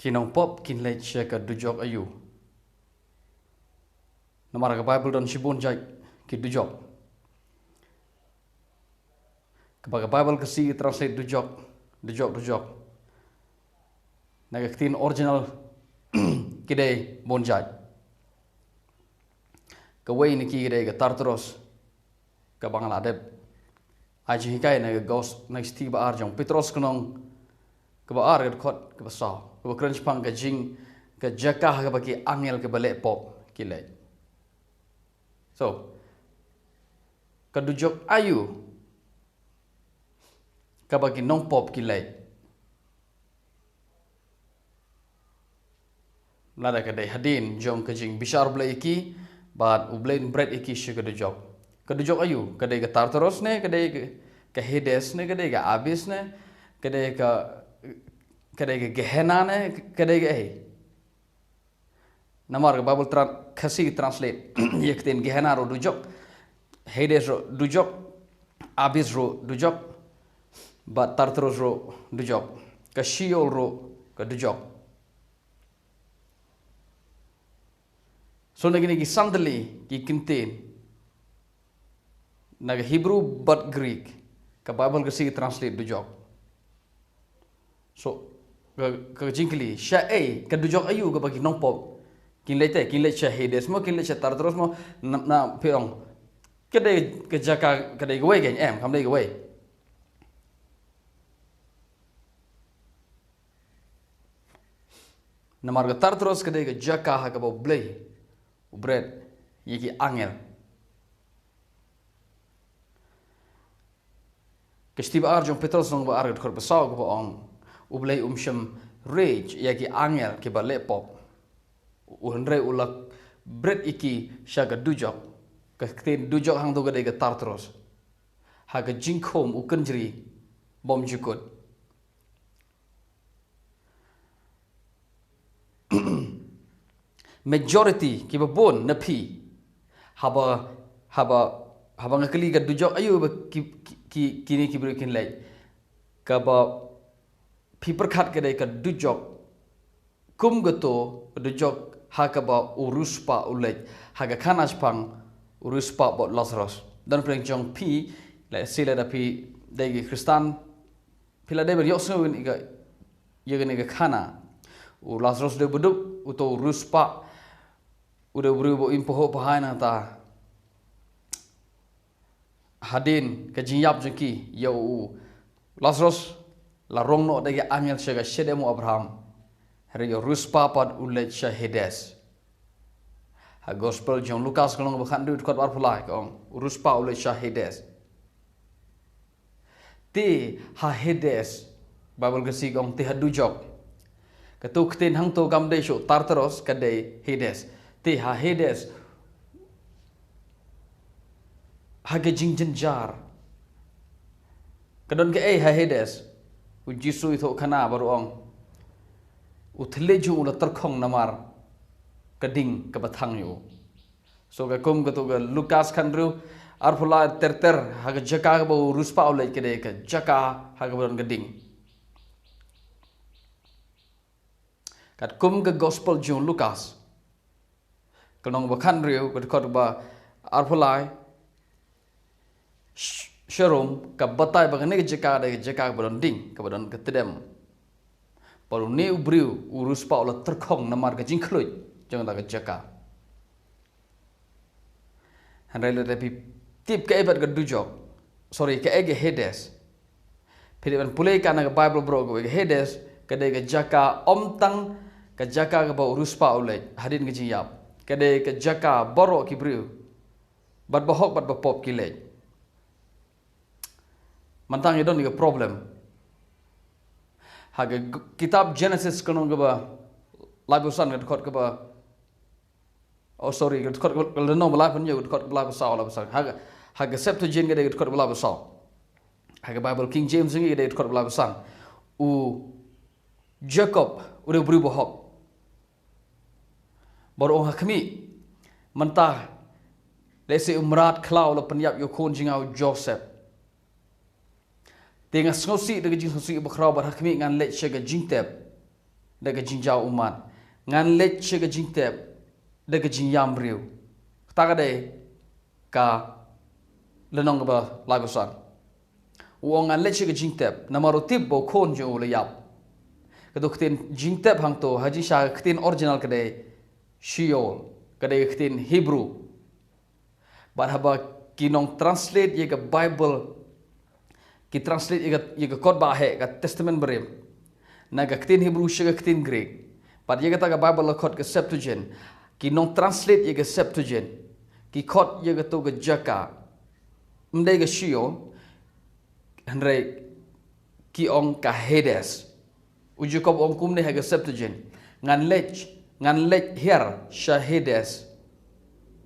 kinong pop kinlay siya ka dujok ayu namara ka Bible don sibun jay ki dujok kapag Bible kasi translate dujok nagaktin original kiday bonjay kaway ni kiday ka Tartaros ka Bangladesh aji hikay na gos na stiba arjong Petros kanong ka ba ar khot ka ba sa ka ba crunch pang ka jing ka jakah ka ba ki angel ka bale pop kilay so ka dujok ayu ka ba ki nong pop kilay nada ka day hadin jong ka jing bishar bla iki bat ublain bread iki shi ka dujok ayu ka day ka Tartaros ne ka day ka Hades ne ka day ka Abyss ne ka day ka Gehenna ne ka day ka namar ka Bible kasi translate yektin Gehenna ro dujok Hades ro dujok Abyss ro dujok bat Tartaros ro dujok ka Sheol ro ka dujok so nagini ki sandali ki kintin naga Hebrew but Greek ka Bible kasi translate dujok so ka jingkli sha ka dujok ayu ka bagi nong pop kinlay sha Hades mo kinlay sha Tartaros mo na peong kadai ka jaka kadai gawai kan em kam dai gawai namar ka Tartaros kadai ka jaka ha ka bo blay bread yiki angel kestiba arjong Petros nong ba argat khor basaw ko ong ublay umsham rage yaki angel ke ba lepop unre ulak bread iki shaga dujok ka kten dujok hang do ga Tartaros ha ga jingkhom ukanjri bom jukut majority ki ba bon na phi haba ngakali ga dujok ayu ba kini ki bro kin lai ka ba phi perkhat ka dai ka dujok kum gato dujok ha ka ba uruspa ulai ha ga khanas pang uruspa bot Lazarus dan preng jong phi la sila da phi dai gi Kristan pila dai ber yok so ni ga yega ga khana u Lazarus de buduk uto uruspa udah beribu impoh pahana ta hadin ke jinyap jengki ya Lazarus la rong no dagi angel shaga shedemu Abraham hari yo ruspa pad ulet shahides ha gospel John Lucas kalong bakhan du kot arpulai kong ruspa ulet shahides ti ha Hades Bible kasi kong ti hadujok ketuk tin hang to gamde sho Tartaros kadai Hades ti ha Hades haga jingjen jar kadon ke ha Hades u Jisu itho khana baruong uthleju ula tarkhong namar kading ka bathang yo so ga kum ga to ga Lucas khandru arphula terter haga jaka ba ruspa ulai kede ka jaka haga baron gading kat kum ga gospel John Lucas kanong ba khandriu ka khot ba arphulai sharom ka batai ba ne jaka baron ding ka baron ka tedem paru ne ubriu urus pa ola terkhong namar ka jingkhloi jang da ka jaka handai le tapi tip ka ebat ka dujok sorry ka ege Hades pili ban pulai ka na Bible bro ka Hades ka de ka jaka omtang ka jaka ka ba urus pa olai hadin ka jiyap ka de ka jaka boro ki briu bat bahok bat bapop ki le mantang idon ni problem haga kitab Genesis kanong ba labusan khot ka ba oh sorry khot no malapun yo khot labusa labusan haga Septuagint ga de khot labusa haga Bible King James ngi de khot labusan u Jacob ure bru bohok baru hakmi mentah lesi umrat klau la penyap yo kon jingau Joseph dengan skosi dengan jing skosi bakrau bar hakmi ngan lek shaga jingtep daga jinjau uman ngan lech ga jingtep daga jinyam riu takade ka lenong ba lagusan uang ngan lech ga jingtep namaru tip bo khon jo le yap kaduktin jingtep hang to haji sha ktin original kade shiol kade ktin hebrew but haba kinong translate ye ga bible ki translate ye ga khotba he ga testament berim na ga ktin hebrew shiga ktin greek but ye ga ta ga bible khot ga septuagint kinong translate ye ga septuagint ki khot ye ga to ga jaka mdai ga shiol andre ki ong ka Hades ujukob ong kumne ha ga septuagint ngan lech here Hades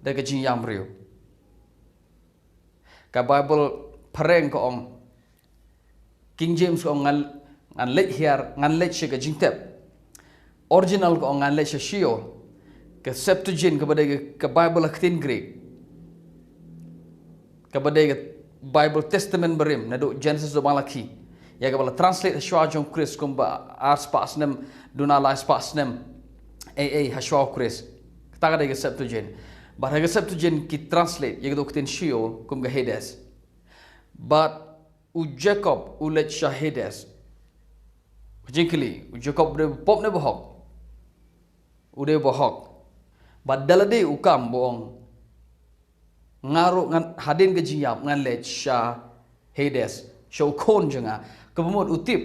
daga jinyam riu ka bible pareng ko ong King James ko ngan lech here ngan lech ga jingtep original ko ngan lech shio ka septuagint ka badai ka bible ktin greek ka badai ka bible testament berim na do Genesis do Malaki ya ka bala translate shwa jong Chris kumba ars pasnem duna la pasnem hashwa Chris ta ka dai ka septuagint but ha Septuagint ki translate ye do ktin shio kum ga Hades but u Jacob u lech Hades jinkli u Jacob de pop ne bohok u de bohok but dalade u kam boong ngaru ngan hadin ga jiyap ngan lech Hades show khon janga kabumot utip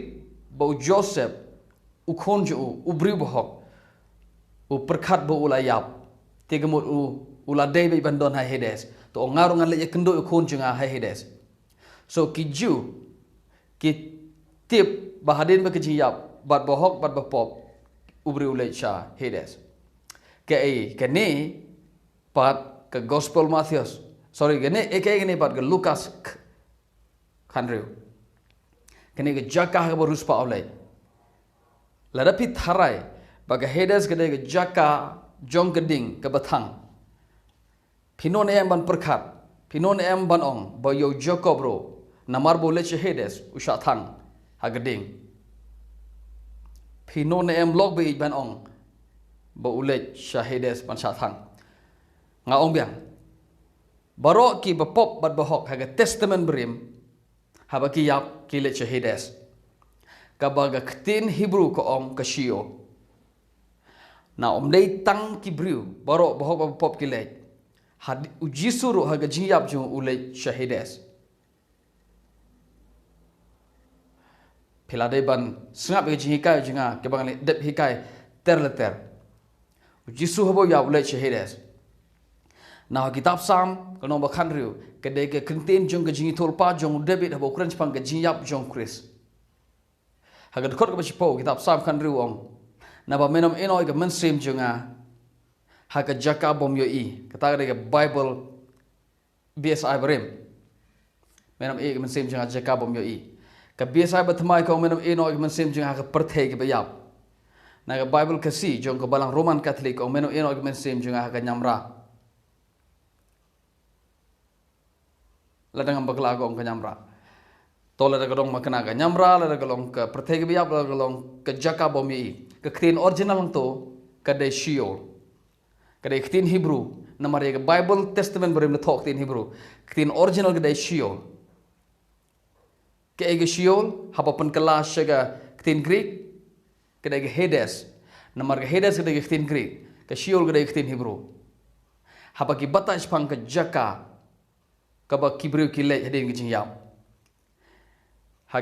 bo Joseph u khon ju u bri bohok u perkhat bo ulayap tegamot ula dei be bandon ha Hades to ngaru ngan le kendo khon junga ha Hades so ki ju ki tip bahadin ba kejiyap bat bohok bat bapop ubri ulai sha Hades ke ne pat ke gospel Matthews sorry ke ne pat ke Lucas khanriu ke ne ke jaka ha borus pa olai ladapi tharai ba ke Hades ke ne ke jaka jong keding ke batang pinon em ban perkat pinon em ban ong ba yo Jacob ro namar bo lech Hades usha thang ha geding pinon em log be ban ong ba ulech Hades ban sha thang nga ong biang baro ki ba pop bat bahok ha testament berim ha ba ki yap ki lech Hades ka ba ga ktin Hebrew ko ong ka shio na dei tang ki briu baro bahok ba pop ki lech had ujisuru ha ga jiyap ju ulech Hades pilade ban sngap ga jihikai jinga ke bang le dep hikai terleter ujisu habo ya ulech Hades na kitab sam kono ba khanriu ke de ke krintin jong ga jingi tolpa jong David habo kran pang ga jiyap jong Chris ha ga khot ga chipo kitab sam khanriu ong na ba menom enoi ga mensim junga ha ka jaka bom yo I kata ga Bible BSI berim menom ga mensim junga jaka bom yo I ka BSI ba thamai ko menom enoi ga mensim junga ka perthei ga bayap na ga Bible kasi jong ko balang Roman Catholic ko menom enoi ga mensim junga ha ka nyamra ladang bagla ko ka nyamra tola da galong makana ga nyamra la da galong ka perthei ga bayap la galong ka jaka bom yo I ka ktin original to kada shiol kada ktin Hebrew namar ye Bible Testament berim na thok tin Hebrew ktin original kada shiol ke ege shiol haba pan kala shaga ktin Greek kada Hades namar ga Hades kada ktin Greek ka shiol kada ktin Hebrew haba ki bata spang ka jaka kaba kibrew ki le hedin gi jingyam ha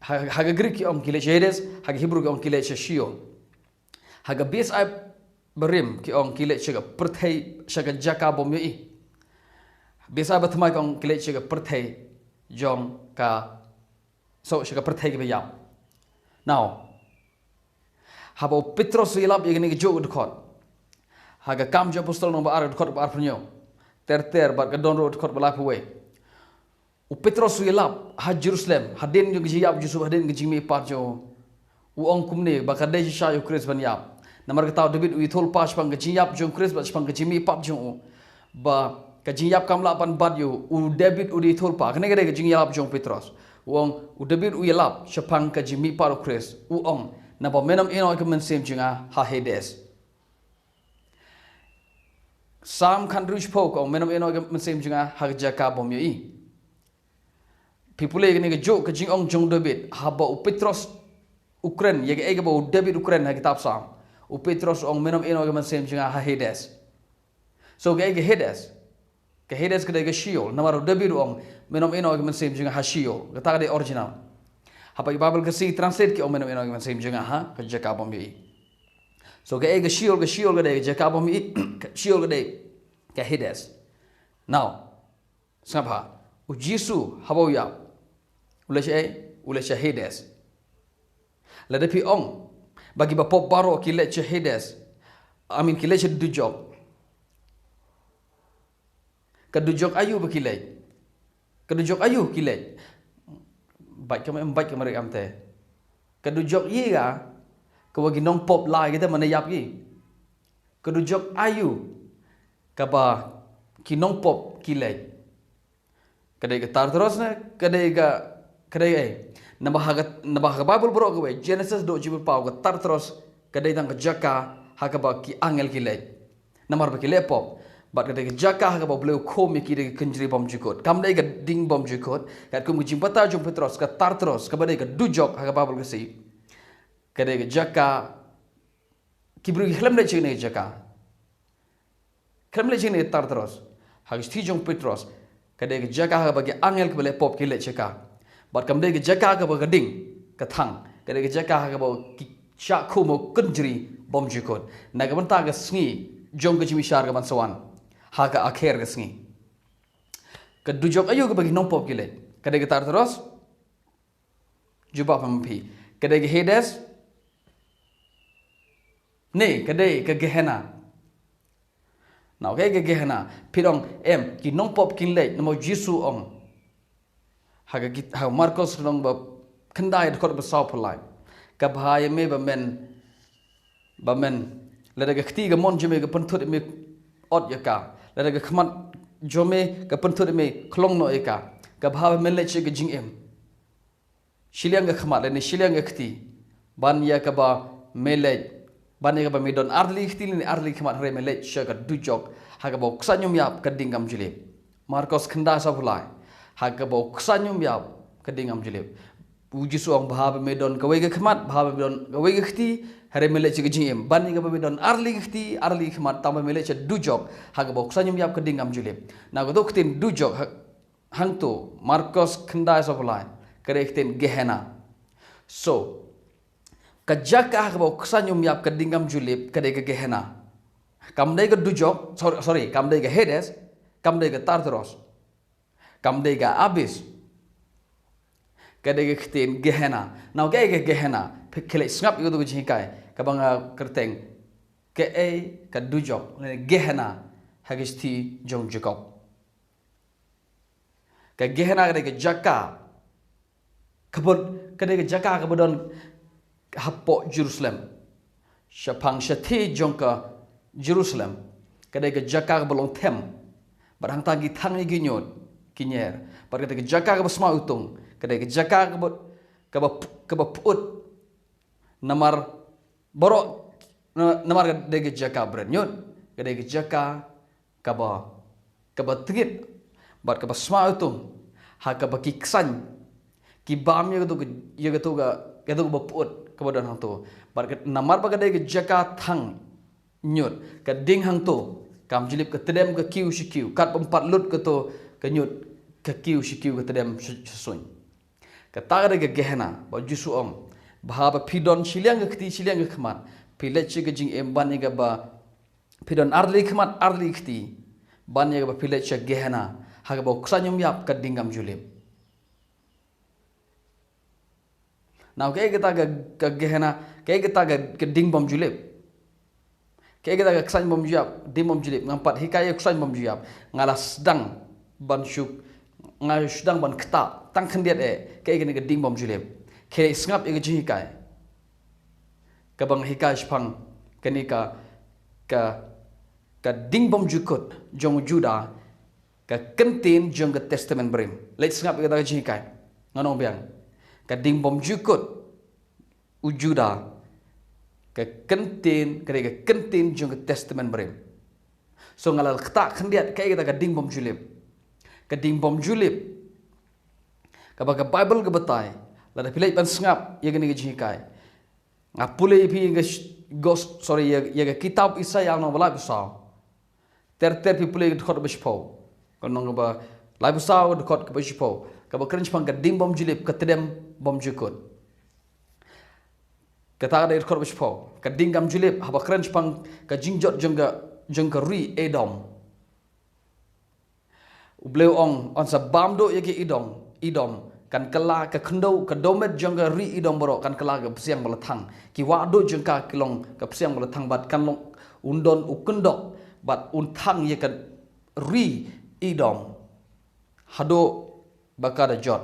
haga Greek ki om kile Hades haga Hebrew ki om kile shiol haga BSI berim ki ong kile chaga perthei chaga jaka bom yo I BSI bathmai kong kile chaga perthei jong ka so chaga perthei ki bayam now habo Petros ilap yegni ki jog khot haga kam jo apostol no ba ar khot ba ar phnyo ter ba gadon ro khot bala pwe u Petros ilap ha Jerusalem hadin yo gi yap Yusuf hadin gi jimi par jo u ong kumne ba kadai sha yo Chris ban yap namar ka taw David u ithol pas pang gi yap jong Chris ba pang gi jimi pap jo ba ka jing yap kam la pan bad yo u David u ithol pa kne gi jing yap jong Petros uang udabir uyalap shapang ka jimi paro kres uong na ba menam ino ka mensem jinga ha Hades sam khandruj pok ong menam ino ka mensem jinga ha jaka bom yi people ni ka jo ka jing ong jong David ha ba Petros Ukraine ye ga ba David Ukraine ha kitab sam Petros ong menam ino ka mensem jinga ha Hades so ga Hades ke Hades ke ga Sheol namaro David ong menom ino ke mensem jinga ha Sheol kata de original apa Bible ke si translate ke ong menom ino ke mensem jinga ha ke jaka bom yi so ga Sheol ke de jaka bom yi Sheol ke de ke Hades now sapa u Jesu habo ya ule Hades la depi ong bagi ba pop baro ki le Hades amin ki le dujok kadujok ayu bekilai kadujok ayu kilai baik kemari amte kadujok ye ga kawagi nong pop lai kita mana yap gi kadujok ayu kaba kinong pop kilai kadai ga tar terus na kadai nabah Bible bro ga Genesis do jibu pau ga tar terus kadai tang jaka hakaba ki angel kilai namar bekilai pop bat kadai jaka ha ba bleu khom ki de kanjri bom jikot kam dai ga ding bom jikot kat kum jimpata jum petros ka tartros ka badai ga dujok ha ba bul si kadai ga jaka kibru hlam le chine jaka hlam le chine tartros ha sti jum petros kadai ga jaka ha ba ge angel ka le pop ki le cheka bat kam dai ga jaka ka ba ga ding ka thang kadai ga jaka ha ba ki sha khomo kanjri bom jikot na ga banta ga sngi jong ga jimi shar ga ban sawan haga akhir kesini. Kedujok ayu ke bagi nompop gile. Kadai getar terus. Jubah pempi. Kadai ke Hades. Ni kadai ke Gehenna. Now kadai ke Gehenna. Pirong ki nompop kinle namo Jesu ong. Haga Marcos nong ba kendai dekor besau pelai. Kabhaya me bamen. Lada ke ketiga mon jeme ke pentut me ot yaka. Lada ke khamat jome ke pentut me klong no eka. Kabha me leche ke jing em. Shiliang ke khamat le ni shiliang ke keti. Ban ya ka ba mele ban ya ka ba medon arli khti ni arli khamat re me leche ka dujok ha ka ba ksanyum yap ka dingam jile. Marcos khanda sa bulai. Ha ka ba ksanyum yap ka dingam jile. Puji suang bahab medon ka wege khamat bahab medon ka wege khti hare mele che gijing em ban ga babidon arli khti arli khmat tam mele che dujok ha ga bok sanyum yap keding am jule na go doktin dujok hang to Marcos khanda soblai kare khtin Gehenna so kajak ha ga bok sanyum yap keding am jule kare ga Gehenna kam dai ga dujok sorry kam dai ga Hades kam dai ga Tartarus kam dai ga Abyss kade ga khtin Gehenna now ga Gehenna phikle snap yo do jikai kabanga kerteng ke ka dujok le Gehenna hagisti jong jacob ka Gehenna ga jaka kabod kade ga jaka kabodon hapo Jerusalem shapang shati jongka Jerusalem kade ga jaka bolong them barang tagi thangi ginyot kinyer par kade ga jaka ga basma utung kade ga jaka ka put namar borok namar dege jaka brenyut dege jaka kaba tigit bat kaba sma utung ha kaba kiksan ki bam ye to ga put kaba dan hang to bat namar ba dege jaka thang nyut ka ding hang to kam jilip ka tedem ka kiu shikiu kat pempat lut ka to ka nyut ka kiu shikiu ka tedem suny ka ta dege Gehenna ba Jesu ong bahaba pidon shiliang khti shiliang khmat pile che jing emban ga ba pidon arli khmat arli khti ban ga ba pile che Gehenna ha ga ba ksanyum yap ka dingam julim now ke ga ga Gehenna ke ga ga ding bom julip ke ga ga ksany bom yap dim bom julip ngampat hikaya ksany bom yap ngala sedang ban syuk ngal sedang ban kta tang khendiat ke ga ding bom julip kere sngap ega jikai kabang hikai spang kanika ka ding bom jukut jong juda ka kentin jong ka testament brim let sngap ega jikai nganong biang ka ding bom jukut ujuda ka kentin jong testament berem so ngalal kta khandiat ka kita ka ding bom julip ka ba bible ka batai la da pilai pan sngap ye gani jikai ngapule pi ga kitab Isaya no bala bisau ter pipule khot bishpo konong ba lai bisau khot ka bishpo ka ba kren pang ka ding bom julip ka tedem bom jukut kata ada khot bishpo ka ding gam julip haba kren pang ka jingjot jengga ri edom ubleu ong on sa bamdo yake idom kan kala ka khndo ka domet jengga ri idom borok kan kala ka psiang balathang ki wado jengka kilong ka psiang balathang bat kan long undon ukendok bat unthang ye kan ri idom hado bakada jot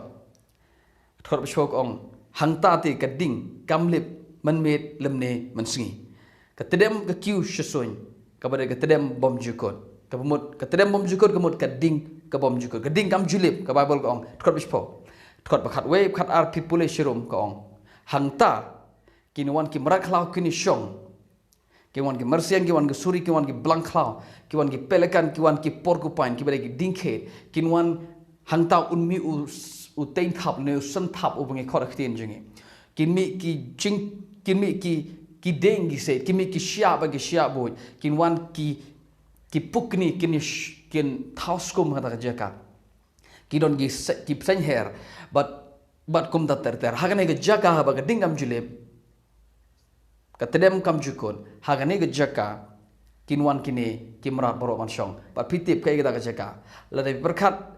thor bishok ong hangta ti ka ding kamlip manmet lemne mansingi ka tedem ka kiu shsoin ka bare ka tedem bom jukot ka bumut ka tedem bom jukot ka mut ka ding ka bom jukot ka ding kam julip ka bible ka ong thor bishpo thot bakhat we khat ar pipule shirum ka ong hangta kinwan ki marak klau kini shong kiwan ki mersiang kiwan ki suri kiwan ki blank klau kiwan ki pelikan kiwan ki porcupine ki bare ki dingkhe kinwan hangta unmi u tein thap ne san thap u bangi khor khtin jingi kinmi ki dengi se kinmi ki shia ba ki shia boy kinwan ki pukni kin thauskum hata jaka kidon ki senher but kum da ter hagane ge jaka ba ga dingam julep ka tedem kam jukon hagane ge jaka kinwan kini kimrat borok mansong but pitip kai ga jaka la de berkat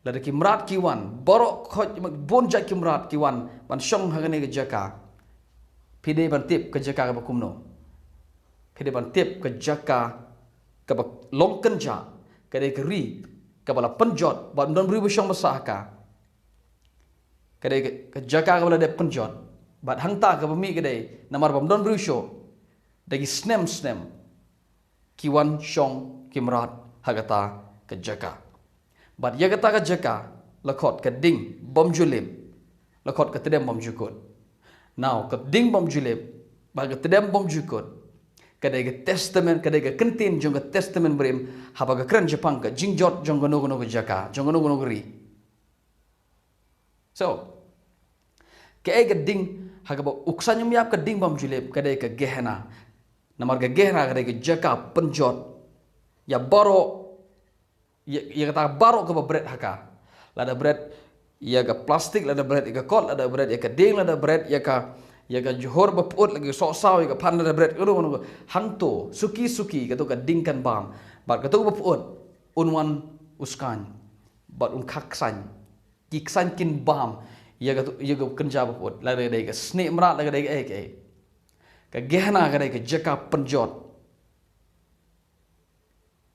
la de kimrat kiwan borok khoj bon jak kimrat kiwan mansong hagane ge jaka pide ban tip ke jaka ba kumno pide ban tip ke jaka ka ba longken ja ka de ke ri ka bala penjot ba don ribu syong masaka kadai ke jaka ka bala de penjot bat hangta ka bami kadai namar bam don ribu syo dagi snem kiwan syong kimrat hagata ke jaka bat yagata ke jaka lakot ke ding bom julip lakot ke tedem bom jukut now ke ding bom julip ba ke tedem bom jukut kadai ke testament kadai ke kentin jong ke testament berim haba ke kren Jepang ke jingjot jong gono ke jaka jong gono ri so ke ding haga ba uksanyum yap ke ding bam julip kadai ke gehena namar ke gehena kadai ke jaka penjot ya baro ya kata baro ke bread haka lada bread ya ke plastik lada bread ya ke kot lada bread ya ke ding lada bread ya ka johor baput lagi sok saw ya ka pan lada bread ngono hanto suki ka to ka dingkan bam bat ka to baput unwan uskan bat un khaksan kiksan kin bam ya ka kenja baput lada dai ka sne mrat lada dai ka gehna ka dai ka jaka penjot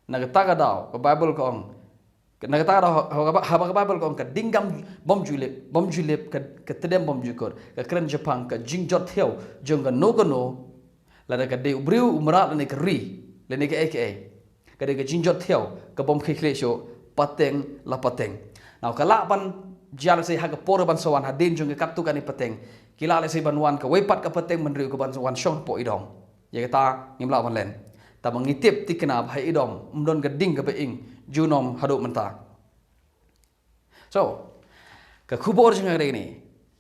na ka taga daw ka bible ko ong na ka taga daw haba ka bible ko ong ka dingam bom julip ka tedem bom jukor ka kren Jepang ka jingjot theo jong ka no la ka de ubriu umrat ne ka ri le ne ka ka de ka jingjot theo ka bom khikle sho pateng la pateng now kala ban jar se ha ka por ban sawan ha den jong ka tu ka ni pateng kila le se ban wan ka wepat ka pateng menriu ka ban sawan shong po idong ya ka ta ngimla ban len ta mangitip tikna bhai idom umdon ka ding ka being junom hadu menta so ka khubor jeng ngare ni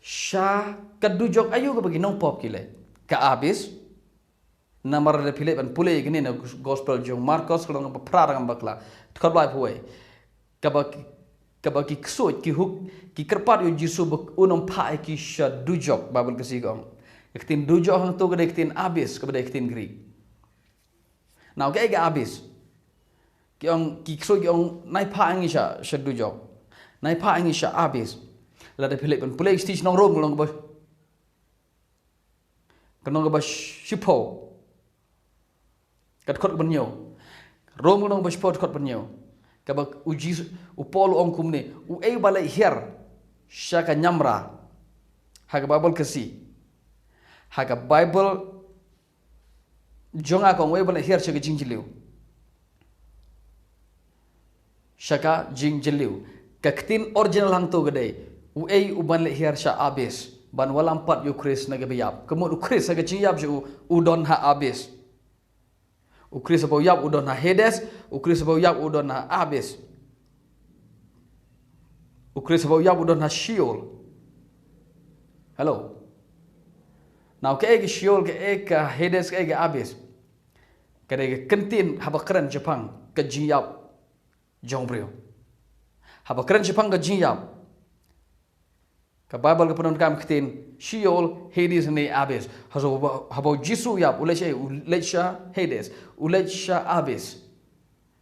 sha ka dujok ayu ka bagi nong pop kile ka abis namar de philip an pule gini na gospel jong marcos kolong pa prarang bakla tkhadlai phuai ka ba ki ksoi ki huk ki kerpat yo jisu bak unom pha ki sha dujok babel kasi gong ektin dujok hang to ka ektin abis ka ba ektin greek now ga abis ki ksoi ki ong nai pha angi sha dujok nai pha angi sha abis la de philip an pule stich nong rom kolong ba kanong ba shipo kat khot ban nyo rom kolong ba shipo khot ban nyo ka ba uji upol ong kumne u ei bala her shaka nyamra haga bible kasi haga bible jonga ko we bala her shaka jingjiliu shaka jingjiliu kaktin original hang to gade Uei uban le hiar sha abis. Ban walampat yu Chris na gabayap. Kemut u Chris aga jiyap ju udon ha abis. U Chris abau yap udon ha Hades. U Chris abau yap udon ha abis. U Chris abau yap udon ha Sheol. Hello. Now ke ege Sheol ke ege Hades ke ege abis. Ke ege kentin haba keren Jepang ke jiyap jongbrio. Haba keren Jepang ke jiyap. Ka Bible ke penon kam ketin Sheol Hades ni abis. Habau Jisu yap ulecha Hades ulecha abis.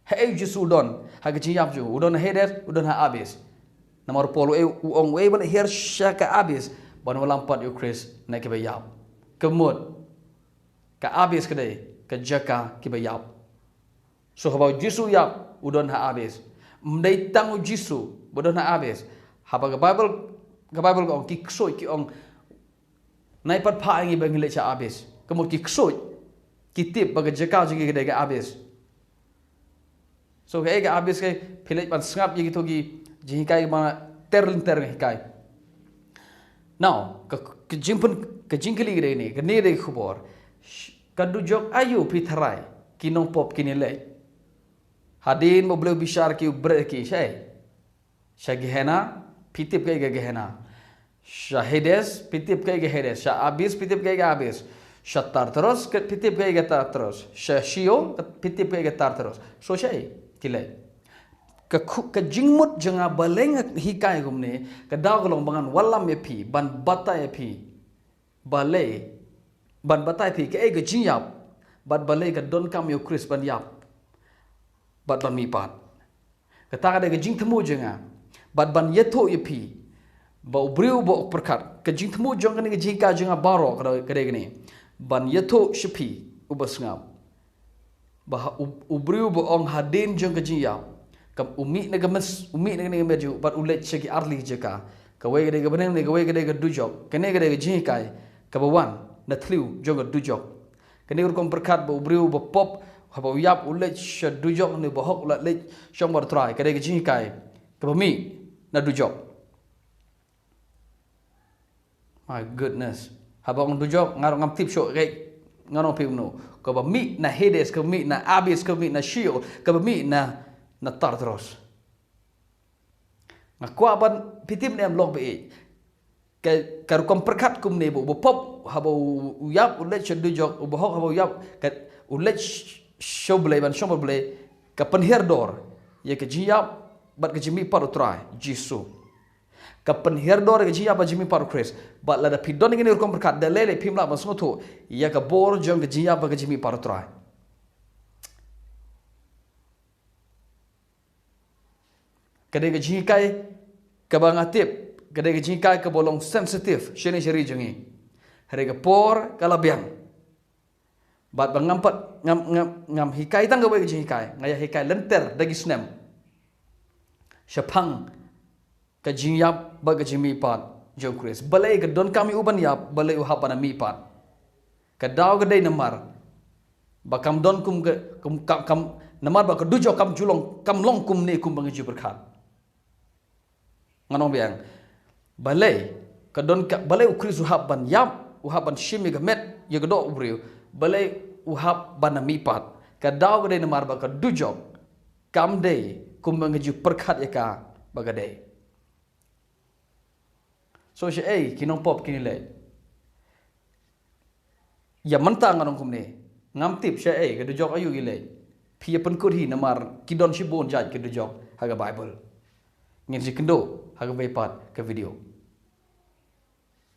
Hei Jisu don haga jiyap ju udon Hades udon ha abis. Namar polo uong bal her ka abis ban walampat yu Chris na ke bayap. Kemut ka abis kedai ka jaka ke bayap. So habau Jisu yap udon ha abis. Mdai tangu Jisu udon ha abis. Haba ke Bible ko ki ksoi ki ong nai pat pha ngi bang le cha abis. Kemut ki ksoi ki tip baga jaka ji ke ga abis. So ke ga abis ke philip pan sngap ji to gi ji kai ma terlin kai. Now ke jingkeli gede ni ke ne de khubor kadu jok ayu pitharai kinong pop kinile. Hadin mo bleu bishar ki bre ki shay. Shagehena pitip ke Gehenna. Hades pitip ke Hades. Abis pitip ke abis. Tartarus pitip ke Tartarus. Sheol pitip ke Tartarus. So shay kilai. Ke jingmut jenga baleng hikai gumne ke dagolong bangan walam epi ban bata epi balai ban bata epi ke ege jinyap bat balai ke don kam yo Chris ban yap bat ban mipat ke taka de ke jing temu jenga bat ban yeto epi ba ubriu ba perkat ke jing temu jong ke jika jenga baro ke de gini ban yeto shipi ubasngap ba ubriu ba ong hadin jong ke jinyap kam umi na medju bat ulet segi arli jeka kawai gede gabeneng ne kawai gede gedujok kene gede jikai kabawan na tliu joga dujok kene urkom perkat ba ubriu ba pop haba yap ulet dujok ne bahok ulat let shombar try gede jikai kabami na dujok. My goodness, haba ong dujok ngarong ngam tip shok rek ngarong pimno kabami na Hades kabami na abis kabami na Sheol kabami na Tartarus. Ngakuaban pitip ne am log be ke karukom perkat kum ne bo pop habo uyap ulet shedujok ubohok habo yap ke ulet shoble ban shoble ke penherdor ye ke jiap bat ke jimi paru try Jisu ke penherdor ke jiap bat jimi paru Chris bat lada pidon ngene rukom perkat dalele pimla basmoto ye ke bor jong ke jiap bat ke jimi paru try. Kadang jikai kebangatip, kadang jikai kebolong sensitif, sheni sheri jengi. Harga por kalabiang. Bat bangampat ngam hikai tang gawe jikai, ngaya hikai lenter dagi snem. Shapang ke jinyap bag jimi pat jo Chris. Balai ke don kami uban yap, balai uhapana mi pat. Kadau kedai namar. Bakam don kum namar ba kedujo kam julong kam long kum ne kum bangi berkat. Nganong biang balai kadon balai ukris uhap ban yap uhap ban shimi gamet ye gedo ubriu balai uhap ban mipat kadau gede namar ba kadujok kam dei kum bangeju perkat eka bagade. So she kinong pop kinile ya mentang nganong kum ne ngam tip she kadujok ayu gile pia penkut hi namar kidon shibon jaj kadujok haga Bible ngin si kendo haga bepat ke video.